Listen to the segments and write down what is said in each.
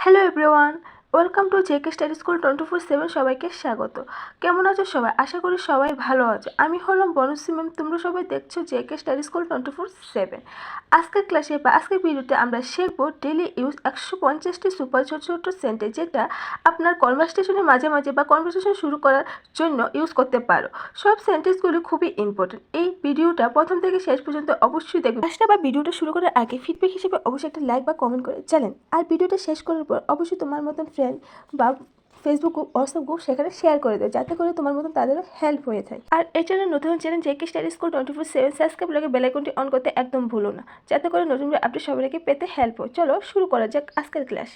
Hello everyone, welcome to JK study school 24/7। সবাইকে স্বাগত। কেমন আছো সবাই? আশা করি সবাই ভালো আছো। আমি হলাম বনশ্রী ম্যাম। তোমরা সবাই দেখছো জেকে স্টাডি স্কুল 24/7। আজকের ক্লাসে বা আজকের ভিডিওতে আমরা শিখবো ডেলি ইউজ 150টি সুপার ছোট ছোট সেন্টেন্স, যেটা আপনার কনভারসেশনের মাঝে মাঝে বা কনভারসেশন শুরু করার জন্য ইউজ করতে পারো। সব সেন্টেন্সগুলি খুবই ইম্পর্টেন্ট। এই ভিডিওটা প্রথম থেকে শেষ পর্যন্ত অবশ্যই দেখবে। ক্লাসটা বা ভিডিওটা শুরু করার আগে ফিডব্যাক হিসেবে অবশ্যই একটা লাইক বা কমেন্ট করে জানেন। আর ভিডিওটা শেষ করার পর অবশ্যই তোমার মতন ফ্রেন্ড বা ফেসবুক গ্রুপ, হোয়াটসঅ্যাপ গ্রুপ সেখানে শেয়ার করে দেয়, যাতে করে তোমার মতন তাদেরও হেল্প হয়ে থাকে। আর এই জন্য নতুন channel JK study school 24/7 subscribe লাগে বেল আইকনটি অন করতে একদম ভুলো না, যাতে করে নতুন আপডেট সবাইকে পেতে হেল্প হয়। চলো শুরু করা যাক আজকের ক্লাস।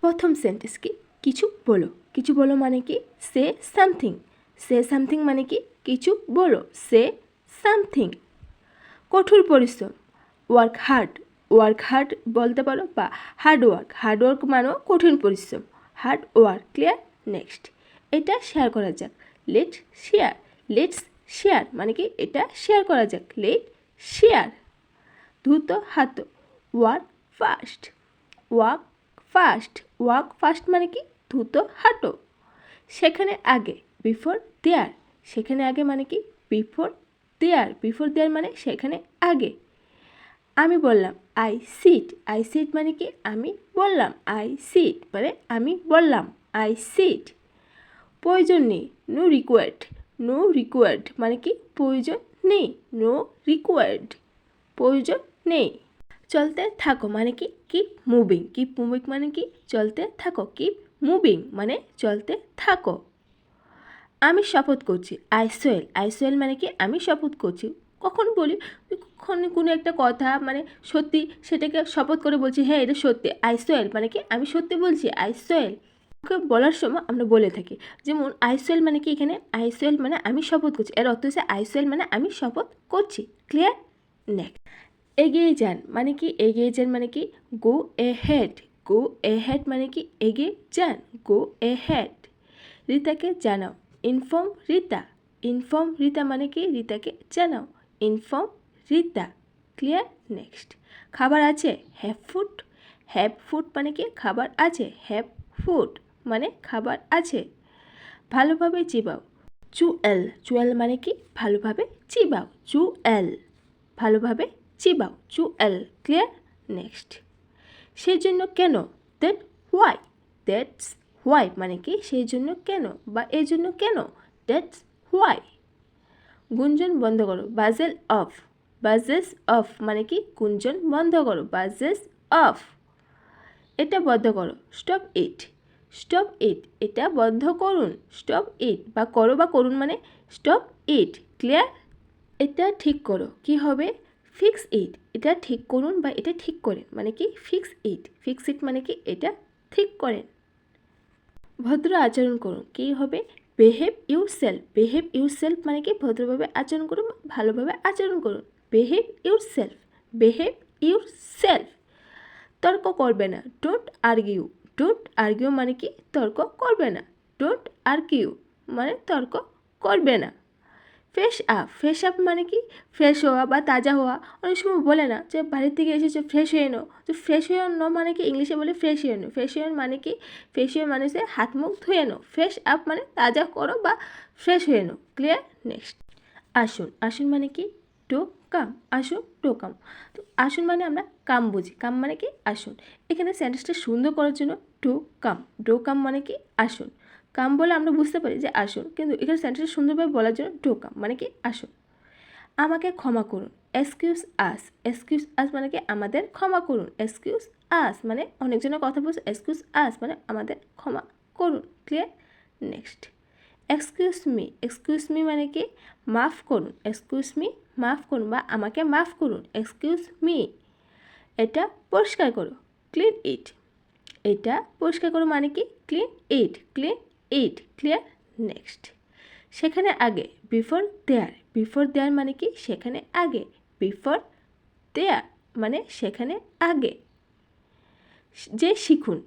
প্রথম সেন্টেন্স কি? কিছু বলো। কিছু বলো মানে কি? Say something. সে সামথিং মানে কি? কিছু বলো। Say something. কঠোর পরিশ্রম, ওয়ার্ক হার্ড। ওয়ার্ক হার্ড বলতে পারো বা হার্ড ওয়ার্ক। হার্ড ওয়ার্ক মানেও কঠিন পরিশ্রম, হার্ড ওয়ার্ক। ক্লিয়ার? নেক্সট, এটা শেয়ার করা যাক। Let's share. লেটস শেয়ার মানে কি? এটা শেয়ার করা যাক। Let share. দ্রুত হাত, work fast. Work fast. Work fast মানে কি? দ্রুত হাঁটো। সেখানে আগে, বিফোর দেয়ার। সেখানে আগে মানে কি? Before their. বিফোর দেয়ার মানে সেখানে আগে। আমি বললাম, আই সিট। আই সিট মানে কি? আমি বললাম। আই সিট মানে আমি বললাম। I sit. প্রয়োজন নেই, নো রিকোয়ার্ড। নো রিকোয়ার্ড মানে কি? প্রয়োজন নেই। নো রিকোয়ার্ড, প্রয়োজন নেই। চলতে থাকো মানে কি? Keep moving. কিপ মুভিং মানে কি? চলতে থাকো। কিপ মুভিং মানে চলতে থাকো। আমি শপথ করছি, আই সোয়েল। আই সোয়েল মানে কি? আমি শপথ করছি। কখন বলি? কখন কোনো একটা কথা মানে সত্যি, সেটাকে শপথ করে বলছি, হ্যাঁ এটা সত্যি। আই সোয়েল মানে কি? আমি সত্যি বলছি। আই সোয়েল। ওকে বলার সময় আমরা বলে থাকি, যেমন আই সোয়েল মানে কি? এখানে আই সোয়েল মানে আমি শপথ করছি, এর অর্থ হচ্ছে আই সোয়েল মানে আমি শপথ করছি। ক্লিয়ার? নেক্সট, এগিয়ে যান মানে কি? এগিয়ে যান মানে কি? গো এ হেড। গো এ হেড মানে কি? এগিয়ে যান। গো এ হেড। রিতাকে জানাও, ইনফর্ম রিতা। ইনফর্ম রিতা মানে কি? রিতাকে জানাও। ইনফর্ম রিতা। ক্লিয়ার? নেক্সট, খাবার আছে, হ্যাভ ফুড। হ্যাভ ফুড মানে কি? খাবার আছে। হ্যাভ ফুড মানে খাবার আছে। ভালোভাবে চিবাও, চুয়েল। চুয়েল মানে কি? ভালোভাবে চিবাও। চুয়েল, ভালোভাবে চিবাও। চুয়েল। ক্লিয়ার? নেক্সট, সেই জন্য কেন, দ্যাট হোয়াই। দ্যাটস হোয়াই মানে কি? সেই জন্য কেন বা এই জন্য কেন, দ্যাটস হোয়াই। গুঞ্জন বন্ধ করো, বাজেল অফ। বাজেস অফ মানে কি? গুঞ্জন বন্ধ করো। বাজেস অফ। এটা বন্ধ করো, স্টপ ইট। স্টপ ইট, এটা বন্ধ করুন। স্টপ ইট বা করো বা করুন মানে স্টপ ইট। ক্লিয়ার? এটা ঠিক করো, কি হবে? Fix it. এটা ঠিক করুন বা এটা ঠিক করেন মানে কি? Fix it. ফিক্স ইট মানে কি? এটা ঠিক করেন। ভদ্র আচরণ করুন, কী হবে? Behave your self. Behave your self মানে কি? ভদ্রভাবে আচরণ করুন, ভালোভাবে আচরণ করুন। Behave your self. Behave your self. তর্ক করবে না, ডোন্ট আর্গিউ। ডোন্ট আর্গিউ মানে কি? তর্ক করবে না। ডোন্ট আর্গিউ মানে তর্ক করবে না। Fresh up. ফ্রেশ আপ মানে কি? ফ্রেশ হওয়া বা তাজা হওয়া। অনেক সময় বলে না যে বাড়ির থেকে এসেছে, ফ্রেশ হয়ে নাও। তো ফ্রেশ হয়ে নাও মানে কি? ইংলিশে বলে ফ্রেশ হয়ে নাও। ফ্রেশ হয়ে মানে কি? ফ্রেশ হয়ে মানে সে হাত মুখ ধুয়ে নাও। ফ্রেশ আপ মানে তাজা করো বা ফ্রেশ হয়ে নাও। ক্লিয়ার? নেক্সট, আসুন। আসুন মানে কি? To come. আসুন, টু কাম। তো আসুন মানে আমরা কাম বুঝি। কাম মানে কি? আসুন। এখানে সেন্টেন্সটা সুন্দর করার জন্য টু কাম। টু কাম মানে কি? আসুন। কাম বলে আমরা বুঝতে পারি যে আসুন, কিন্তু এখানে সেন্টেন্সটা সুন্দরভাবে বলার জন্য টু কাম মানে কি? আসুন। আমাকে ক্ষমা করুন, এক্সকিউজ আস। এক্সকিউজ আস মানে কি? আমাদের ক্ষমা করুন। এক্সকিউজ আস মানে অনেকজনের কথা বলছে, এক্সকিউজ আস মানে আমাদের ক্ষমা করুন। Clear? Next, excuse me. Excuse me মানে কি? মাফ করুন। এক্সকিউজ মি, মাফ করুন বা আমাকে মাফ করুন। Excuse me. এটা পরিষ্কার করো, ক্লিন ইট। এটা পরিষ্কার করো মানে কি? Clean it. Clean it. Clear? Next, সেখানে আগে, বিফোর দেয়ার। বিফোর দেয়ার মানে কি? সেখানে আগে। বিফোর দেয়ার মানে সেখানে আগে। যে শিখুন।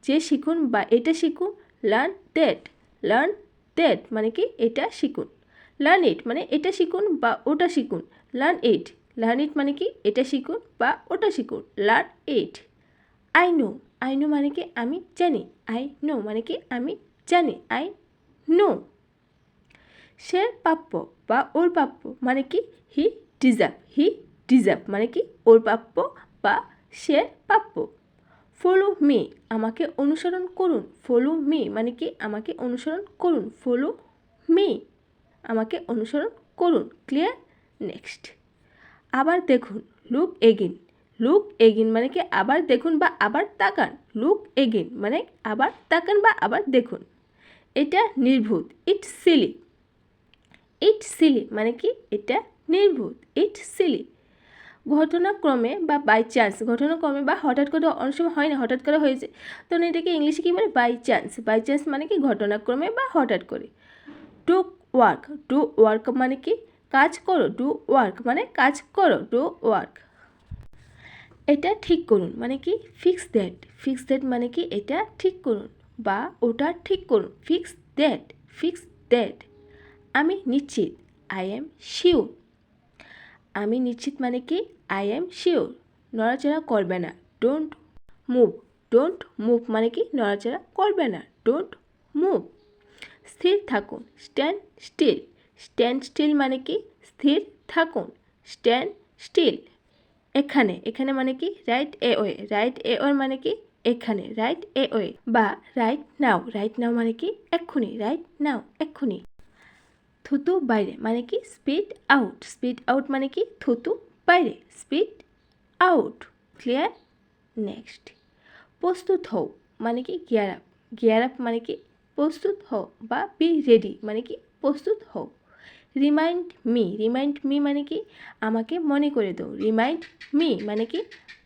যে শিখুন বা এটা শিখুন। Learn that. লার্ন দ্যাট মানে কি? এটা শিখুন। লার্ন ইট মানে এটা শিখুন বা ওটা শিখুন। Learn it. লার্ন ইট মানে কি? এটা শিখুন বা ওটা শিখুন। Learn it. আই নো মানে কি আমি জানি, আই নো মানে কি আমি জানি, আই নো। সে প্রাপ্য বা ওর প্রাপ্য মানে কি হি ডিজার্ভ মানে কি ওর প্রাপ্য বা সে প্রাপ্য। ফলো মি আমাকে অনুসরণ করুন, ফলো মি মানে কি আমাকে অনুসরণ করুন, ফলো মি আমাকে অনুসরণ করুন। ক্লিয়ার? নেক্সট, আবার দেখুন, লুক এগেন মানে কি আবার দেখুন বা আবার তাকান, লুক এগেন মানে আবার তাকান বা আবার দেখুন। এটা নির্ভুত, ইটস সিলি মানে কি এটা নির্ভুত, ইটস সিলি। ঘটনাক্রমে বা বাই চান্স, ঘটনাক্রমে বা হঠাৎ করে, অনেক সময় হয় না হঠাৎ করে হয়েছে, তো এটাকে ইংলিশে কী বলে? বাই চান্স মানে কি ঘটনাক্রমে বা হঠাৎ করে। ডু ওয়ার্ক মানে কি কাজ করো, ডু ওয়ার্ক মানে কাজ করো, ডু ওয়ার্ক। এটা ঠিক করুন মানে কি ফিক্স দ্যাট মানে কি এটা ঠিক করুন বা ওটা ঠিক করুন, ফিক্স দ্যাট। আমি নিশ্চিত, আই এম শিওর। আমি নিশ্চিত মানে কি আই এম শিওর। নড়াচড়া করবে না, ডোন্ট মুভ মানে কি নড়াচড়া করবে না, ডোন্ট মুভ। স্থির থাকুন, স্ট্যান্ড স্টিল মানে কি স্থির থাকুন, স্ট্যান্ড স্টিল। এখানে মানে কি রাইট এ ওয়ে মানে কি এখানে, রাইট এ ওয়ে। বা রাইট নাও মানে কি এক্ষুনি, রাইট নাও এক্ষুনি। থুতু বাইরে মানে কি স্পিড আউট মানে কি থুতু বাইরে, স্পিড আউট। ক্লিয়ার? নেক্সট, প্রস্তুত হও মানে কি গিয়ার আপ মানে কি প্রস্তুত হও বা বি রেডি মানে কি প্রস্তুত হও। রিমাইন্ড মি মানে কি আমাকে মনে করে দাও, রিমাইন্ড মি মানে কি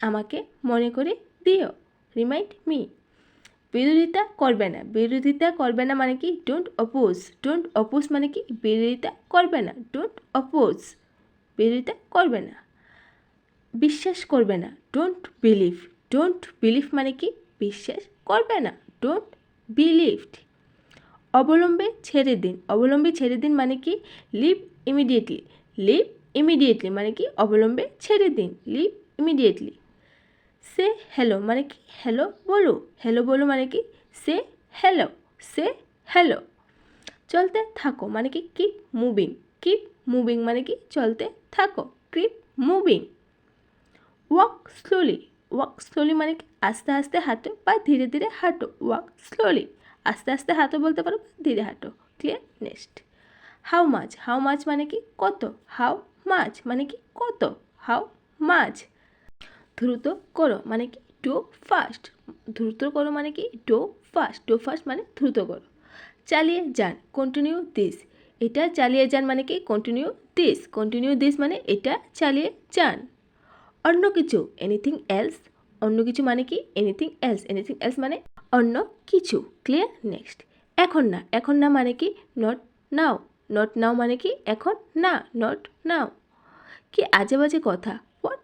আমাকে মনে করে দিও, রিমাইন্ড মি। বিরোধিতা করবে না মানে কি ডোন্ট অপোজ মানে কি বিরোধিতা করবে না, ডোন্ট অপোজ, বিরোধিতা করবে না। বিশ্বাস করবে না, ডোন্ট বিলিভ মানে কি বিশ্বাস করবে না, ডোন্ট বিলিভ। অবলম্বে ছেড়ে দিন মানে কি লিভ ইমিডিয়েটলি মানে কি অবলম্বে ছেড়ে দিন, লিভ ইমিডিয়েটলি। সে হ্যালো মানে কি হ্যালো বলো মানে কি সে হ্যালো। চলতে থাকো মানে কি কিপ মুভিং মানে কি চলতে থাকো, কিপ মুভিং। ওয়াক স্লোলি মানে কি আস্তে আস্তে হাঁটো বা ধীরে ধীরে হাঁটো, ওয়াক স্লোলি, আস্তে আস্তে হাঁটো বলতে পারো, ধীরে হাঁটো। ক্লিয়ার? নেক্সট, হাউ মাছ মানে কি কত, হাউ মাছ মানে কি কত, হাউ মাছ। দ্রুত করো মানে কি ডু ফাস্ট, দ্রুত করো মানে কি ডু ফাস্ট মানে দ্রুত করো। চালিয়ে যান, কন্টিনিউ দিস, এটা চালিয়ে যান মানে কি কন্টিনিউ দিস মানে এটা চালিয়ে যান। অন্য কিছু, এনিথিং এলস মানে কি এনিথিং এলস মানে অন্য কিছু। ক্লিয়ার? নেক্সট, এখন না মানে কি নট নাও মানে কি এখন না, নট নাও। কি আজে বাজে কথা, হোয়াট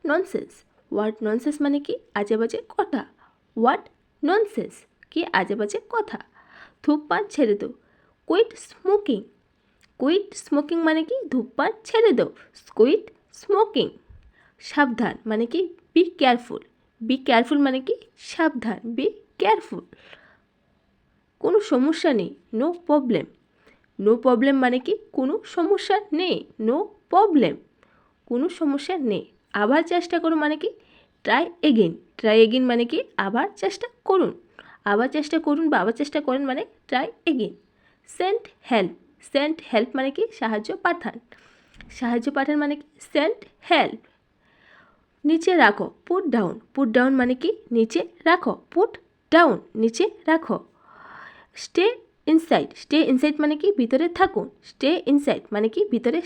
ননসেন্স মানে কি আজে বাজে কথা, হোয়াট ননসেন্স, কি আজে বাজে কথা। ধূমপান ছেড়ে দাও, কুইট স্মোকিং মানে কি ধূমপান ছেড়ে দাও, কুইট স্মোকিং। সাবধান মানে কি বি কেয়ারফুল মানে কি সাবধান, বি কেয়ারফুল। কোনো সমস্যা নেই, নো প্রবলেম মানে কি কোনো সমস্যা নেই, নো প্রবলেম, কোনো সমস্যা নেই। আবার চেষ্টা করো মানে কি ট্রাই এগেন মানে কি আবার চেষ্টা করুন বা আবার চেষ্টা করেন মানে ট্রাই এগেন। সেন্ড হেল্প মানে কি সাহায্য পাঠান মানে কি সেন্ড হেল্প। নিচে রাখো, পুট ডাউন মানে কি নিচে রাখো, পুট ডাউন নিচে রাখো। স্টে ইনসাইড মানে কি ভিতরে থাকুন, স্টে ইনসাইড মানে কি ভিতরে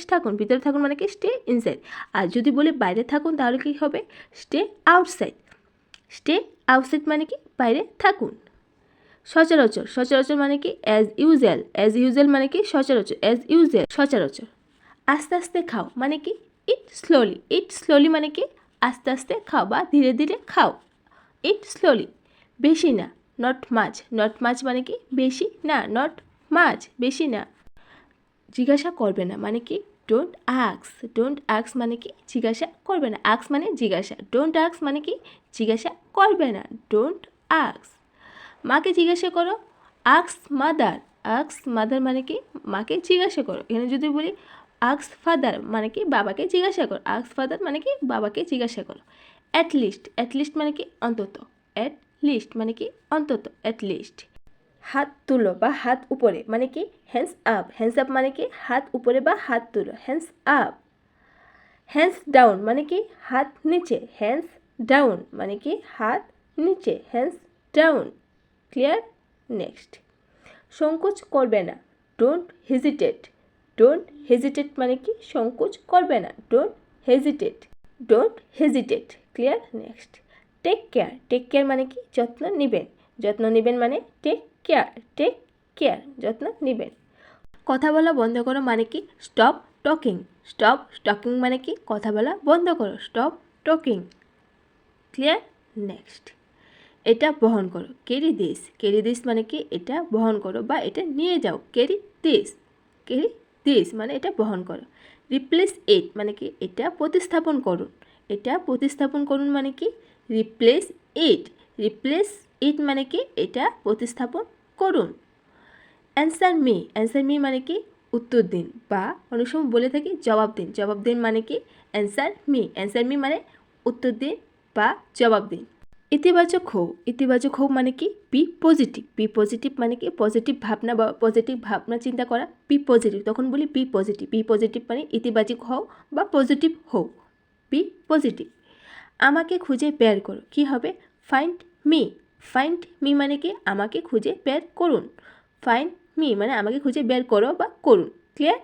থাকুন মানে কি স্টে ইনসাইড। আর যদি বলে বাইরে থাকুন তাহলে কি হবে স্টে আউটসাইড মানে কি বাইরে থাকুন। সচরাচর মানে কি অ্যাজ ইউজুয়াল মানে কি সচরাচর। আস্তে আস্তে খাও মানে কি ইট স্লোলি মানে কি আস্তে আস্তে খাও বা ধীরে ধীরে খাও, ইট স্লোলি। বেশি না, নট মাছ মানে কি বেশি না, নট মাছ বেশি না। জিজ্ঞাসা করবে না মানে কি ডোন্ট আক্স মানে কি জিজ্ঞাসা করবে না, আক্স মানে জিজ্ঞাসা, ডোন্ট আক্স মানে কি জিজ্ঞাসা করবে না, ডোন্ট আক্স। মাকে জিজ্ঞাসা করো, আক্স মাদার মানে কি মাকে জিজ্ঞাসা করো। এখানে যদি বলি আক্স ফাদার মানে কি বাবাকে জিজ্ঞাসা করো, আক্স ফাদার মানে কি বাবাকে জিজ্ঞাসা করো। অ্যাট লিস্ট মানে কি অন্তত, অ্যাট লিস্ট মানে কি অন্তত, অ্যাট লিস্ট। হাত তুলো বা হাত উপরে মানে কি হ্যান্ডস আপ মানে কি হাত উপরে বা হাত তুলো, হ্যান্ডস আপ। হ্যান্ডস ডাউন মানে কি হাত নিচে, হ্যান্ডস ডাউন মানে কি হাত নিচে, হ্যান্ডস ডাউন। ক্লিয়ার? নেক্সট, সংকোচ করবে না, ডোন্ট হেজিটেট মানে কি সংকোচ করবে না, don't hesitate. Clear? Next, take care মানে কি যত্ন নেবেন মানে টেক কেয়ার যত্ন নেবেন। কথা বলা বন্ধ করো মানে কি স্টপ টকিং মানে কি কথা বলা বন্ধ করো, স্টপ টকিং। ক্লিয়ার? নেক্সট, এটা বহন করো, ক্যারি দিস মানে কি এটা বহন করো বা এটা নিয়ে যাও, ক্যারি দিস মানে এটা বহন করো। রিপ্লেস ইট মানে কি এটা প্রতিস্থাপন করুন মানে কি রিপ্লেস ইট মানে কি এটা প্রতিস্থাপন করুন। অ্যান্সার মি মানে কি উত্তর দিন, বা অনেক সময় বলে থাকি জবাব দিন মানে কি অ্যান্সার মি মানে উত্তর দিন বা জবাব দিন। ইতিবাচক হও মানে কি বি পজিটিভ মানে কি পজিটিভ ভাবনা বা পজিটিভ ভাবনা চিন্তা করা, বি পজিটিভ, তখন বলি বি পজিটিভ মানে ইতিবাচক হও বা পজিটিভ হও, বি পজিটিভ। আমাকে খুঁজে বের করো, কি হবে ফাইন্ড মি মানে কি আমাকে খুঁজে বের করুন, ফাইন্ড মি মানে আমাকে খুঁজে বের করো বা করুন। Clear?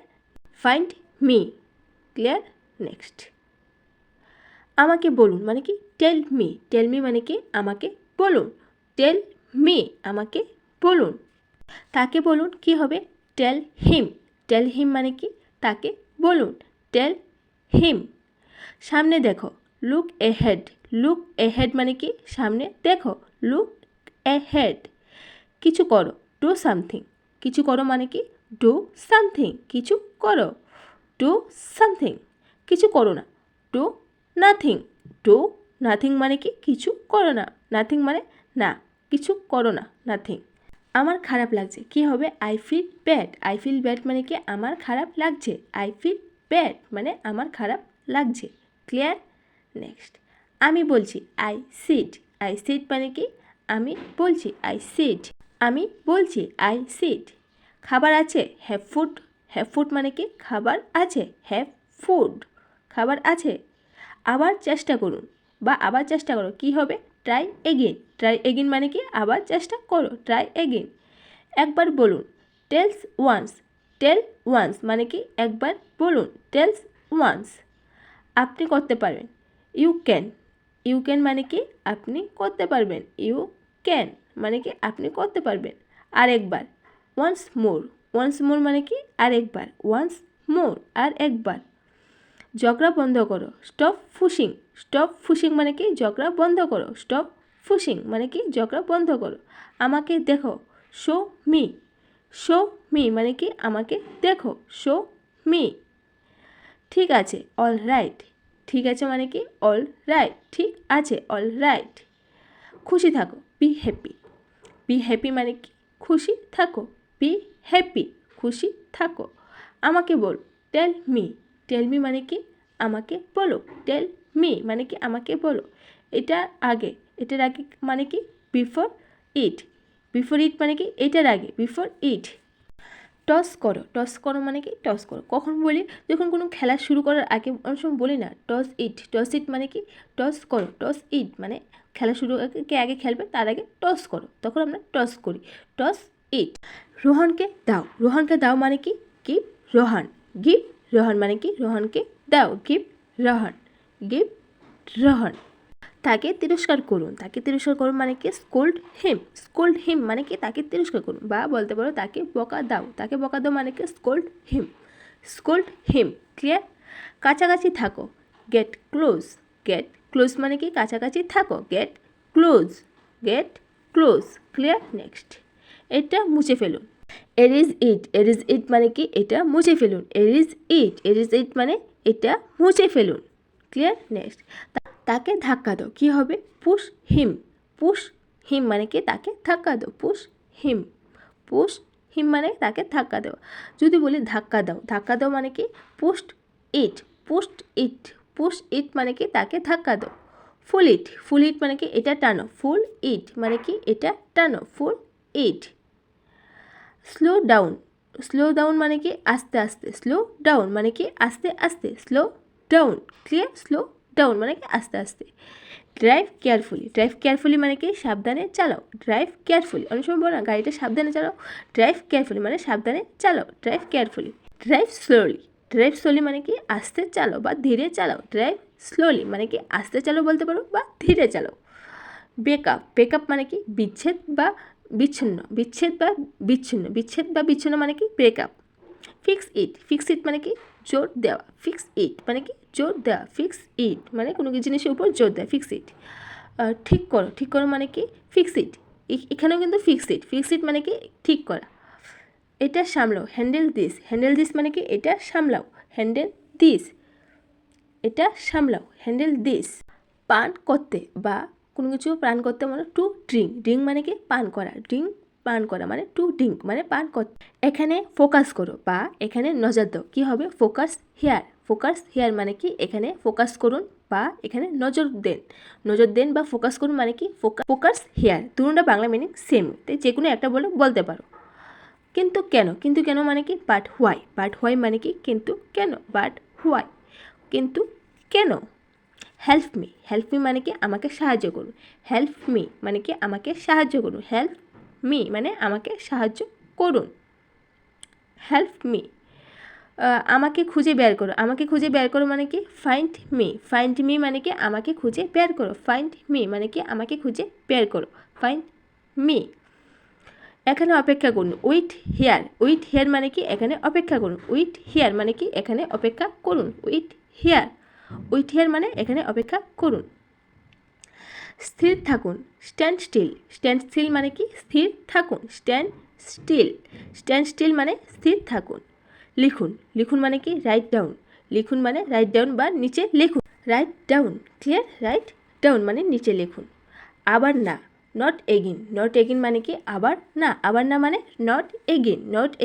Find me. Clear? Next, আমাকে বলুন মানে কি টেল মি মানে কি আমাকে বলুন, আমাকে বলুন। তাকে বলুন, কি হবে টেল হিম মানে কি তাকে বলুন, টেল হিম। সামনে দেখো, লুক এহেড মানে কি সামনে দেখো, লুক এহেড। কিছু করো, ডু সামথিং মানে কি ডু সামথিং, কিছু করো, ডু সামথিং। কিছু করো না, ডু নাথিং মানে কি কিছু করো না, নাথিং মানে না, কিছু করো না, নাথিং। আমার খারাপ লাগছে, কি হবে আই ফিল ব্যাড মানে কি আমার খারাপ লাগছে, আই ফিল ব্যাড মানে আমার খারাপ লাগছে। ক্লিয়ার? নেক্সট, আমি বলছি আই সিড মানে কি আমি বলছি, আমি বলছি আই সিড। খাবার আছে, হ্যাভ ফুড মানে কি খাবার আছে, হ্যাভ ফুড খাবার আছে। আবার চেষ্টা করুন বা আবার চেষ্টা করো, কি হবে ট্রাই এগেইন মানে কি আবার চেষ্টা করো, ট্রাই এগেইন। একবার বলুন, টেল ওয়ান্স মানে কি একবার বলুন, টেলস ওয়ান্স। আপনি করতে পারবেন, ইউ ক্যান মানে কি আপনি করতে পারবেন, ইউ ক্যান মানে কি আপনি করতে পারবেন। আরেকবার, ওয়ান্স মোর মানে কি আরেকবার, ওয়ান্স মোর আর একবার। ঝগড়া বন্ধ করো, স্টপ ফুসিং মানে কি ঝগড়া বন্ধ করো, স্টপ ফুসিং মানে কি ঝগড়া বন্ধ করো। আমাকে দেখো, শো মি মানে কি আমাকে দেখো, শো মি। ঠিক আছে, অল রাইট মানে কি অল রাইট, ঠিক আছে, অল রাইট। খুশি থাকো, বি হ্যাপি মানে কি খুশি থাকো, বি হ্যাপি খুশি থাকো। আমাকে বল, টেল মি মানে কি আমাকে বলো, টেল মি মানে কি আমাকে বলো। এটার আগে মানে কি বিফোর ইট মানে কি এটার আগে বিফোর ইট। টস করো মানে কি টস করো, কখন বলি যখন কোনো খেলা শুরু করার আগে অনেক সময় বলি না টস ইট মানে কি টস করো, টস ইট মানে খেলা শুরু আগে খেলবে তার আগে টস করো, তখন আমরা টস করি, টস ইট। রোহনকে দাও মানে কি গিভ রোহন মানে কি রোহনকে দাও, গিভ রোহন। তাকে তিরস্কার করুন মানে কি স্কোল্ড হিম মানে কি তাকে তিরস্কার করুন, বা বলতে পারো তাকে বকা দাও মানে কি স্কোল্ড হিম। ক্লিয়ার? কাছাকাছি থাকো, গেট ক্লোজ মানে কি কাছাকাছি থাকো, গেট ক্লোজ। ক্লিয়ার? নেক্সট, এটা মুছে ফেলুন, এরিজ ইট মানে কি এটা মুছে ফেলুন। এরিজ ইট মানে এটা মুছে ফেলুন। ক্লিয়ার? নেক্সট, তাকে ধাক্কা দাও, কি হবে? পুশ হিম মানে কি তাকে ধাক্কা দাও, পুশ হিম মানে তাকে ধাক্কা দেওয়া। যদি বলি ধাক্কা দাও মানে কি পুশড ইট মানে কি তাকে ধাক্কা দাও। ফুল ইট মানে কি এটা টানো, ফুল ইট মানে কি এটা টানো, ফুল ইট। স্লো ডাউন মানে কি আস্তে আস্তে, স্লো ডাউন মানে কি আস্তে আস্তে, slow down. Clear? Slow down মানে কি আস্তে আস্তে। ড্রাইভ কেয়ারফুলি মানে কি সাবধানে চালাও, ড্রাইভ কেয়ারফুলি। অনেক সময় বলো না গাড়িটা সাবধানে চালাও, ড্রাইভ কেয়ারফুলি মানে সাবধানে চালাও, ড্রাইভ কেয়ারফুলি। ড্রাইভ স্লোলি মানে কি আস্তে চালাও বা ধীরে চালাও, ড্রাইভ স্লোলি মানে কি আস্তে চালাও বলতে পারো বা ধীরে চালাও। ব্রেকআপ মানে কি বিচ্ছেদ বা বিচ্ছিন্ন মানে কি ব্রেকআপ। ফিক্স ইট মানে কি জোর দেওয়া, ফিক্স ইট মানে কোনো জিনিসের উপর জোর দেওয়া, ফিক্স ইট। ঠিক করো মানে কি ফিক্স ইট। এখানেও কিন্তু ফিক্স ইট মানে কি ঠিক করা। এটা সামলাও, হ্যান্ডেল দিস মানে কি এটা সামলাও, হ্যান্ডেল দিস। পান করতে বা কোনো কিছু পান করতে মানে টু ড্রিঙ্ক মানে কি পান করা মানে টু ড্রিঙ্ক মানে পান করতে। এখানে ফোকাস করো বা এখানে নজর দাও, কি হবে? ফোকাস হিয়ার মানে কি এখানে ফোকাস করুন বা এখানে নজর দেন বা ফোকাস করুন মানে কি ফোকাস হিয়ার। দুটোটা বাংলা মিনিং সেম, তাই যে কোনো একটা বলতে পারো। কিন্তু কেন মানে কি বাট হোয়াই মানে কি কিন্তু কেন, বাট হোয়াই কিন্তু কেন। হেল্প মি মানে কি আমাকে সাহায্য করুন, হেল্প মি মানে আমাকে সাহায্য করুন। Help me. আমাকে খুঁজে বের করো মানে কি ফাইন্ড মি মানে কি আমাকে খুঁজে বের করো, ফাইন্ড মি। এখানে অপেক্ষা করুন, উইট হিয়ার মানে কি এখানে অপেক্ষা করুন, উইট হিয়ার মানে এখানে অপেক্ষা করুন। স্থির থাকুন, স্ট্যান্ড স্টিল মানে কি স্থির থাকুন, স্ট্যান্ড স্টিল মানে স্থির থাকুন। লিখুন মানে কি রাইট ডাউন বা নিচে লিখুন, write down. Clear? Write down মানে নিচে লিখুন। আবার না, নট এগেইন মানে কি আবার না মানে নট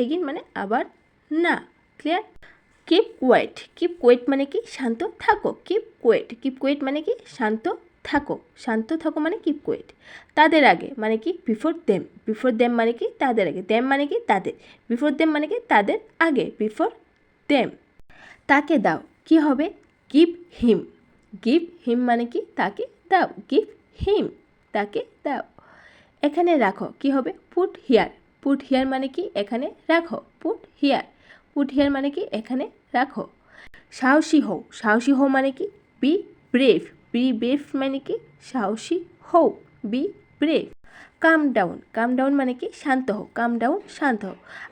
এগেইন মানে আবার না। ক্লিয়ার? কিপ কোয়েট মানে কি শান্ত থাকো, কিপ কোয়েট মানে কি শান্ত থাকো মানে কিপ কোয়েট। তাদের আগে মানে কি বিফোর দেম মানে কি তাদের আগে, দেম মানে কি তাদের, বিফোর দেম মানে কি তাদের আগে, বিফোর দেম। তাকে দাও, কি হবে? গিভ হিম মানে কি তাকে দাও, গিভ হিম তাকে দাও। এখানে রাখো, কি হবে? পুট হিয়ার মানে কি এখানে রাখো, পুট হিয়ার মানে কি এখানে রাখো। সাহসী হও মানে কি বি ব্রেভ মানে কি সাহসী হও, বি ব্রেভ। কাম ডাউন মানে কি শান্ত হও,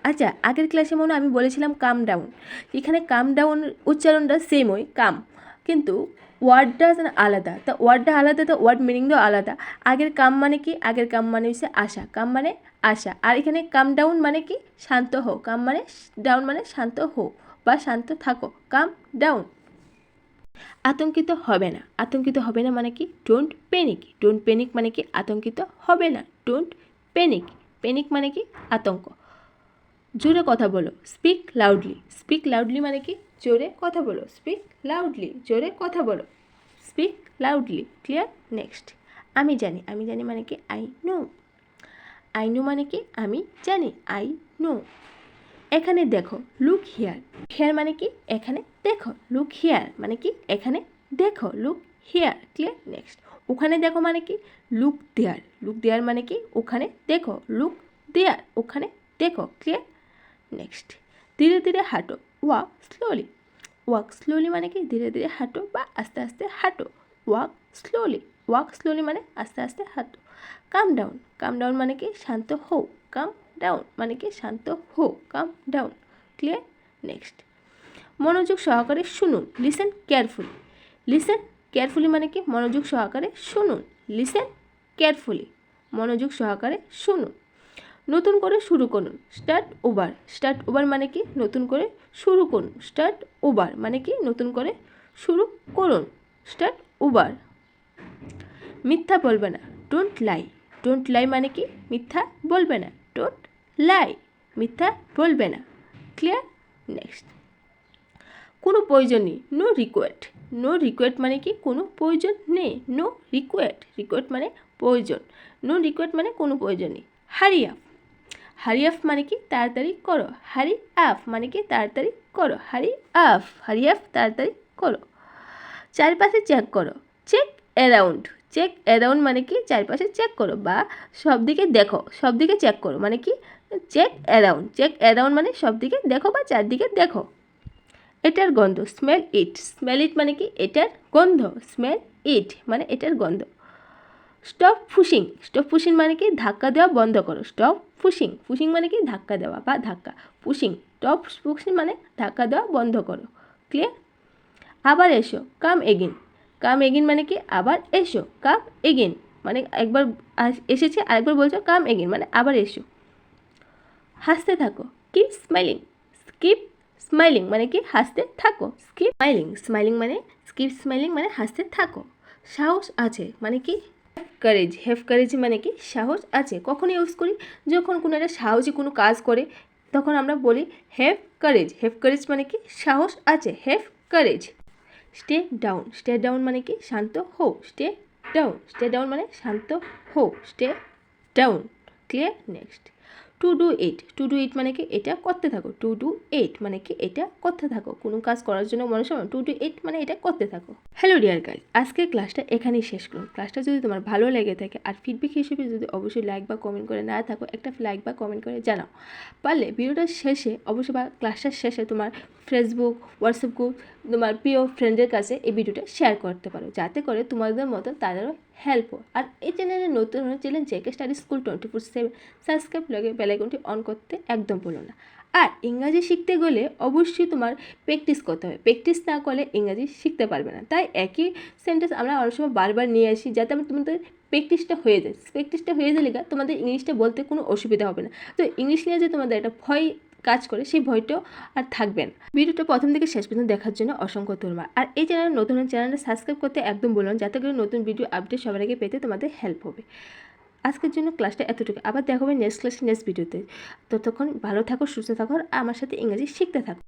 আচ্ছা আগের ক্লাসে মনে আমি বলেছিলাম কাম ডাউন, এখানে কাম ডাউন উচ্চারণটা সেম হয় কাম, কিন্তু ওয়ার্ডটা আলাদা, তা ওয়ার্ডটা আলাদা তো ওয়ার্ড মিনিংটাও আলাদা। আগের কাম মানে কি? আগের কাম মানে হচ্ছে আশা, আর এখানে কাম ডাউন মানে কি শান্ত হও, ডাউন মানে শান্ত হও বা শান্ত থাকো, কাম ডাউন। আতঙ্কিত হবে না মানে কি ডোন্ট প্যানিক মানে কি আতঙ্কিত হবে না, ডোন্ট প্যানিক মানে কি আতঙ্ক। জোরে কথা বলো, স্পিক লাউডলি মানে কি জোরে কথা বলো, জোরে কথা বলো, স্পিক লাউডলি। ক্লিয়ার? নেক্সট, আমি জানি মানে কি আই নো মানে কি আমি জানি, আই নো। এখানে দেখো, লুক হিয়ার মানে কি এখানে দেখো, লুক হিয়ার মানে কি এখানে দেখো, লুক হিয়ার। ক্লিয়ার? নেক্সট, ওখানে দেখো মানে কি লুক দেয়ার মানে কি ওখানে দেখো, লুক দেয়ার ওখানে দেখো। ক্লিয়ার? নেক্সট, ধীরে ধীরে হাঁটো, ওয়াক স্লোলি মানে কি ধীরে ধীরে হাঁটো বা আস্তে আস্তে হাঁটো, ওয়াক স্লোলি মানে আস্তে আস্তে হাঁটো। কাম ডাউন মানে কি শান্ত হও, কাম ডাউন মানে কি শান্ত হও, কাম ডাউন। ক্লিয়ার? নেক্সট, মনোযোগ সহকারে শুনুন, লিসেন কেয়ারফুলি মানে কি মনোযোগ সহকারে শুনুন, লিসেন কেয়ারফুলি, মনোযোগ সহকারে শুনুন। নতুন করে শুরু করুন, স্টার্ট ওভার। স্টার্ট ওভার মানে কি নতুন করে শুরু করুন, স্টার্ট ওভার মানে কি নতুন করে শুরু করুন, স্টার্ট ওভার। মিথ্যা বলবে না, ডোন্ট লাই। ডোন্ট লাই মানে কি মিথ্যা বলবে না, ডোন্ট লাই, মিথ্যা বলবে না। ক্লিয়ার? নেক্সট, কোনো প্রয়োজন নেই, নো রিকোয়ার্ড। নো রিকোয়ার্ড মানে কি কোনো প্রয়োজন নেই, নো রিকোয়ার্ড। রিকোয়ার্ড মানে প্রয়োজন, নো রিকোয়ার্ড মানে কোনো প্রয়োজন নেই। Hurry up. হারি আপ মানে কি তাড়াতাড়ি করো, হারি আপ মানে কি তাড়াতাড়ি করো, হারি আপ, হারি আপ তাড়াতাড়ি করো। চারপাশে চেক করো, চেক অ্যারাউন্ড। চেক অ্যারাউন্ড মানে কি চারপাশে চেক করো বা সব দিকে দেখো, সব দিকে চেক করো মানে কি চেক অ্যারাউন্ড। চেক অ্যারাউন্ড মানে সব দিকে দেখো বা চারদিকে দেখো। এটার গন্ধ, স্মেল ইট। স্মেল ইট মানে কি এটার গন্ধ, স্মেল ইট মানে এটার গন্ধ। Stop pushing. স্টপ পুশিং মানে কি ধাক্কা দেওয়া বন্ধ করো, স্টপ পুশিং। পুশিং মানে কি ধাক্কা দেওয়া বা ধাক্কা, পুশিং। স্টপ পুশিং মানে ধাক্কা দেওয়া বন্ধ করো। ক্লিয়ার? আবার এসো, কাম এগেন। কাম এগেন মানে কি আবার এসো, কাম এগেন মানে একবার এসেছে আরেকবার বলছো কাম এগেন মানে আবার এসো। হাসতে থাকো, কিপ স্মাইলিং। স্কিপ স্মাইলিং মানে কি হাসতে থাকো, স্কিপ স্মাইলিং। স্মাইলিং মানে স্কিপ স্মাইলিং মানে হাসতে থাকো। সাহস আছে মানে কি কারেজ। হ্যাভ কারেজ মানে কি সাহস আছে। কখন ইউজ করি? যখন কোনো একটা সাহসী কোনো কাজ করে তখন আমরা বলি হ্যাভ কারেজ। হ্যাভ কারেজ মানে কি সাহস আছে, have courage. Stay down. Stay down মানে কি শান্ত হও, স্টে ডাউন। স্টে ডাউন মানে শান্ত হও, stay down. Clear? Next, to do it. To do it মানে কি এটা করতে থাকো, টু ডু ইট মানে কি এটা করতে থাকো। কোনো কাজ করার জন্য মনে সময় টু ডু ইট মানে এটা করতে থাকো। হ্যালো ডিয়ার গাইজ, আজকের ক্লাসটা এখানেই শেষ করুন। ক্লাসটা যদি তোমার ভালো লেগে থাকে আর ফিডব্যাক হিসেবে যদি অবশ্যই লাইক বা কমেন্ট করে না থাকো, একটা লাইক বা কমেন্ট করে জানাও। পারলে ভিডিওটার শেষে অবশ্যই বা ক্লাসটার শেষে তোমার ফেসবুক, হোয়াটসঅ্যাপ গ্রুপ, তোমার প্রিয় ফ্রেন্ডের কাছে এই ভিডিওটা শেয়ার করতে পারো, যাতে করে তোমাদের মতো তাদেরও হেল্প হয়। আর এই চ্যানেলে নতুন হলে channel JK study school 24/7 subscribe লাগে, বেল আইকনটি অন করতে একদম ভুলো না। আর ইংরাজি শিখতে গেলে অবশ্যই তোমার প্র্যাকটিস করতে হবে, প্র্যাকটিস না করলে ইংরাজি শিখতে পারবে না। তাই একই সেন্টেন্স আমরা অনেক সময় বারবার নিয়ে আসি যাতে তোমাদের প্র্যাকটিসটা হয়ে যায়। প্র্যাকটিসটা হয়ে গেলে তোমাদের ইংলিশটা বলতে কোনো অসুবিধা হবে না। তো ইংলিশ নিয়ে যে তোমাদের একটা ভয় কাজ করে সেই ভয়টাও আর থাকবে না। ভিডিওটা প্রথম থেকে শেষ পর্যন্ত দেখার জন্য অসংখ্য ধন্যবাদ। আর এই চ্যানেল নতুন চ্যানেলটা সাবস্ক্রাইব করতে একদম বলুন, যাতে করে নতুন ভিডিও আপডেট সবার আগে পেতে তোমাদের হেল্প হবে। আজকের জন্য ক্লাসটা এতটুকু, আবার দেখা হবে নেক্সট ক্লাসে নেক্সট ভিডিওতে। ততক্ষণ ভালো থাকো, সুস্থ থাকো আর আমার সাথে ইংরেজি শিখতে থাকো।